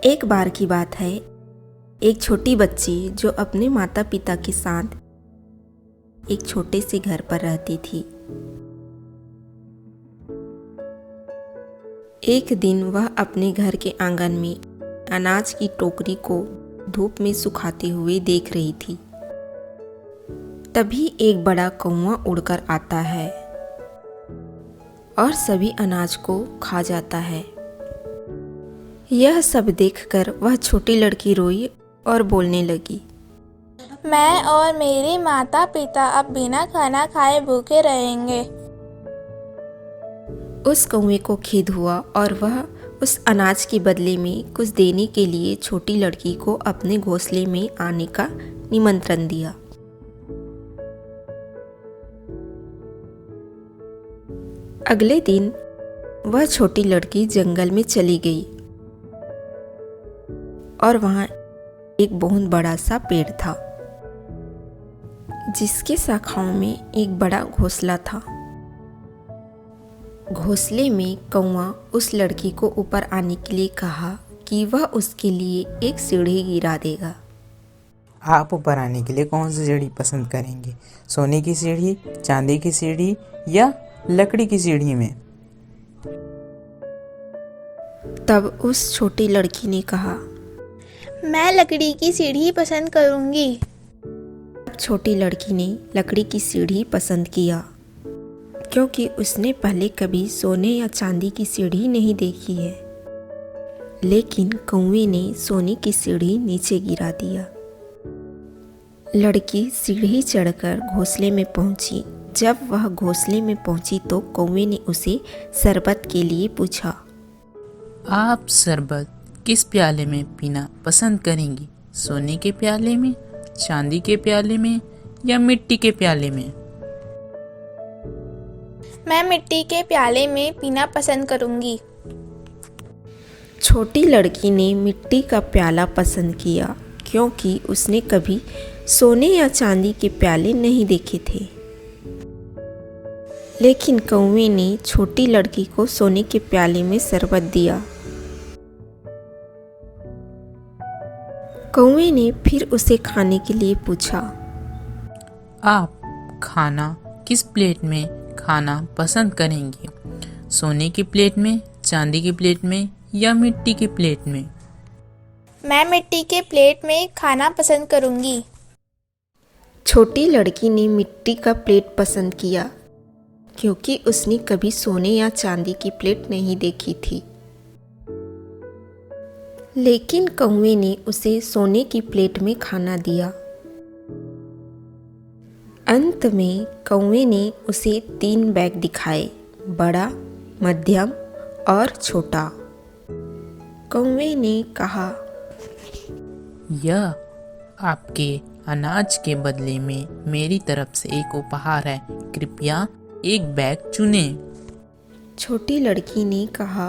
एक बार की बात है, एक छोटी बच्ची जो अपने माता पिता के साथ एक छोटे से घर पर रहती थी। एक दिन वह अपने घर के आंगन में अनाज की टोकरी को धूप में सुखाते हुए देख रही थी। तभी एक बड़ा कौवा उड़कर आता है और सभी अनाज को खा जाता है। यह सब देखकर वह छोटी लड़की रोई और बोलने लगी, मैं और मेरे माता पिता अब बिना खाना खाए भूखे रहेंगे। उस कौवे को खेद हुआ और वह उस अनाज के बदले में कुछ देने के लिए छोटी लड़की को अपने घोंसले में आने का निमंत्रण दिया। अगले दिन वह छोटी लड़की जंगल में चली गई और वहां एक बहुत बड़ा सा पेड़ था, जिसके शाखाओं में एक बड़ा घोंसला था। घोंसले में कौवा उस लड़की को ऊपर आने के लिए कहा कि वह उसके लिए एक सीढ़ी गिरा देगा। आप ऊपर आने के लिए कौन सी सीढ़ी पसंद करेंगे? सोने की सीढ़ी, चांदी की सीढ़ी या लकड़ी की सीढ़ी में? तब उस छोटी लड़की ने कहा, मैं लकड़ी की सीढ़ी पसंद करूंगी। छोटी लड़की ने लकड़ी की सीढ़ी पसंद किया, क्योंकि उसने पहले कभी सोने या चांदी की सीढ़ी नहीं देखी है। लेकिन कौवे ने सोने की सीढ़ी नीचे गिरा दिया। लड़की सीढ़ी चढ़कर घोंसले में पहुंची। जब वह घोंसले में पहुंची तो कौवे ने उसे शरबत के लिए पूछा, आप शरबत किस प्याले में पीना पसंद करेंगी? सोने के प्याले में, चांदी के प्याले में या मिट्टी के प्याले में? मैं मिट्टी के प्याले में पीना पसंद करूंगी। छोटी लड़की ने मिट्टी का प्याला पसंद किया, क्योंकि उसने कभी सोने या चांदी के प्याले नहीं देखे थे। लेकिन कौवे ने छोटी लड़की को सोने के प्याले में शरबत दिया। कौवे ने फिर उसे खाने के लिए पूछा, आप खाना किस प्लेट में खाना पसंद करेंगी? सोने की प्लेट में, चांदी की प्लेट में या मिट्टी की प्लेट में? मैं मिट्टी के प्लेट में खाना पसंद करूंगी। छोटी लड़की ने मिट्टी का प्लेट पसंद किया, क्योंकि उसने कभी सोने या चांदी की प्लेट नहीं देखी थी। लेकिन कौवे ने उसे सोने की प्लेट में खाना दिया। अंत में कौवे ने उसे 3 बैग दिखाए, बड़ा, मध्यम और छोटा। कौवे ने कहा, यह आपके अनाज के बदले में मेरी तरफ से एक उपहार है। कृपया एक बैग चुनें। छोटी लड़की ने कहा,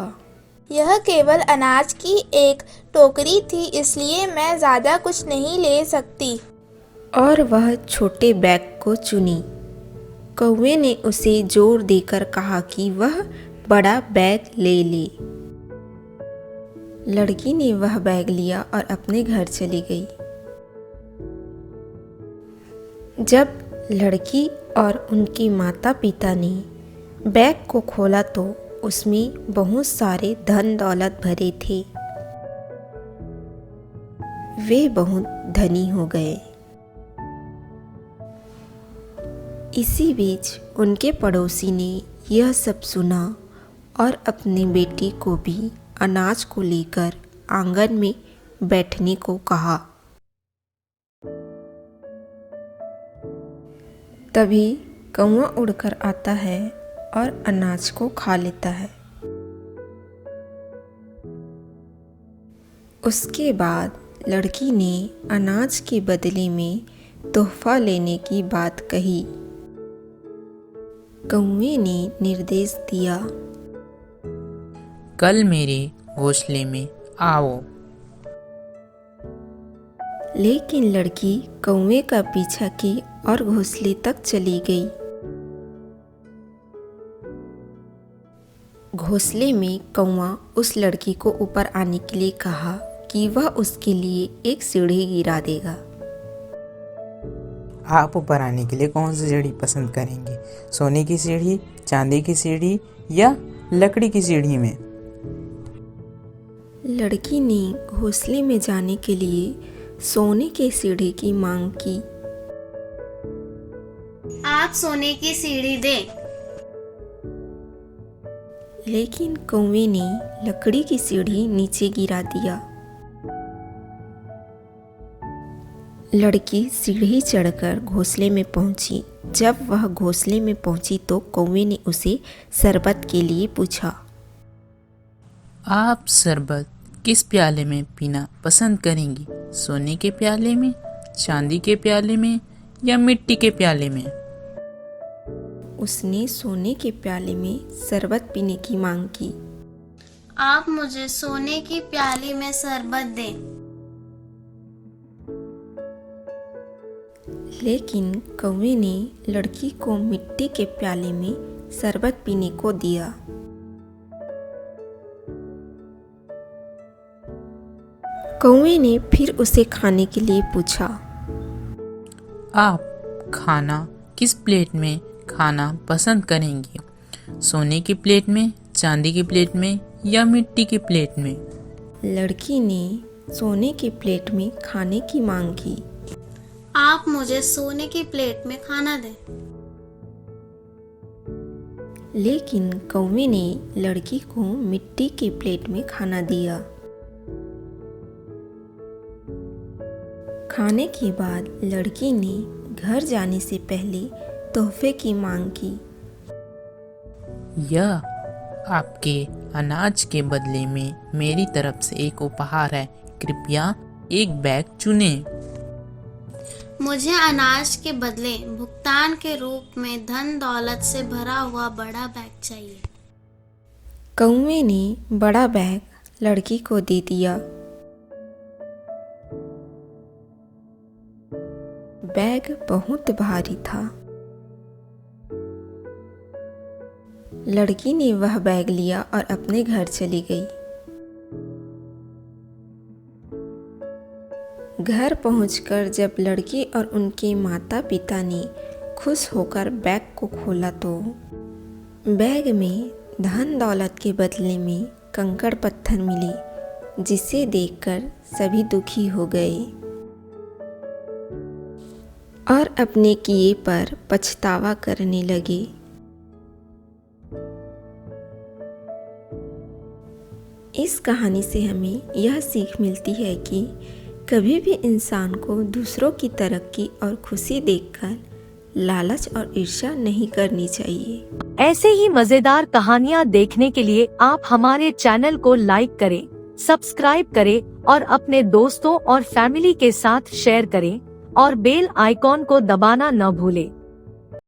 यह केवल अनाज की एक टोकरी थी, इसलिए मैं ज़्यादा कुछ नहीं ले सकती। और वह छोटे बैग को चुनी। कौवे ने उसे जोर देकर कहा कि वह बड़ा बैग ले ले। लड़की ने वह बैग लिया और अपने घर चली गई। जब लड़की और उनके माता पिता ने बैग को खोला तो उसमें बहुत सारे धन दौलत भरे थे। वे बहुत धनी हो गए। इसी बीच उनके पड़ोसी ने यह सब सुना और अपनी बेटी को भी अनाज को लेकर आंगन में बैठने को कहा। तभी कौवा उड़कर आता है और अनाज को खा लेता है। उसके बाद लड़की ने अनाज के बदले में तोहफा लेने की बात कही। कौवे ने निर्देश दिया, कल मेरे घोंसले में आओ। लेकिन लड़की कौवे का पीछा की और घोंसले तक चली गई। घोंसले में कौवा उस लड़की को ऊपर आने के लिए कहा कि वह उसके लिए एक सीढ़ी गिरा देगा। आप ऊपर आने के लिए कौन सी सीढ़ी पसंद करेंगे, सोने की सीढ़ी, चांदी की सीढ़ी या लकड़ी की सीढ़ी में? लड़की ने घोंसले में जाने के लिए सोने के सीढ़ी की मांग की। आप सोने की सीढ़ी दें। लेकिन कौवे ने लकड़ी की सीढ़ी नीचे गिरा दिया। लड़की सीढ़ी चढ़कर घोंसले में पहुंची। जब वह घोंसले में पहुंची तो कौवे ने उसे शरबत के लिए पूछा। आप शरबत किस प्याले में पीना पसंद करेंगी, सोने के प्याले में, चांदी के प्याले में या मिट्टी के प्याले में? उसने सोने के प्याले में शरबत पीने की मांग की। आप मुझे सोने की प्याली में शरबत दें। लेकिन कौवे ने लड़की को मिट्टी के प्याले में शरबत पीने को दिया। कौवे ने फिर उसे खाने के लिए पूछा। आप खाना किस प्लेट में खाना पसंद करेंगी, सोने की प्लेट में, चांदी की प्लेट में या मिट्टी की प्लेट में? लड़की ने सोने की प्लेट में खाने की मांग की। आप मुझे सोने की प्लेट में खाना दें। लेकिन कौवे ने लड़की को मिट्टी की प्लेट में खाना दिया। खाने के बाद लड़की ने घर जाने से पहले तोहफे की मांग की। यह आपके अनाज के बदले में मेरी तरफ से एक उपहार है, कृपया एक बैग चुनें। मुझे अनाज के बदले भुगतान के रूप में धन दौलत से भरा हुआ बड़ा बैग चाहिए। कौवे ने बड़ा बैग लड़की को दे दिया। बैग बहुत भारी था। लड़की ने वह बैग लिया और अपने घर चली गई। घर पहुंचकर जब लड़की और उनके माता पिता ने खुश होकर बैग को खोला तो बैग में धन दौलत के बदले में कंकड़ पत्थर मिले, जिसे देखकर सभी दुखी हो गए और अपने किए पर पछतावा करने लगे। इस कहानी से हमें यह सीख मिलती है कि कभी भी इंसान को दूसरों की तरक्की और खुशी देखकर लालच और ईर्ष्या नहीं करनी चाहिए। ऐसे ही मजेदार कहानियाँ देखने के लिए आप हमारे चैनल को लाइक करें, सब्सक्राइब करें और अपने दोस्तों और फैमिली के साथ शेयर करें और बेल आइकॉन को दबाना न भूलें।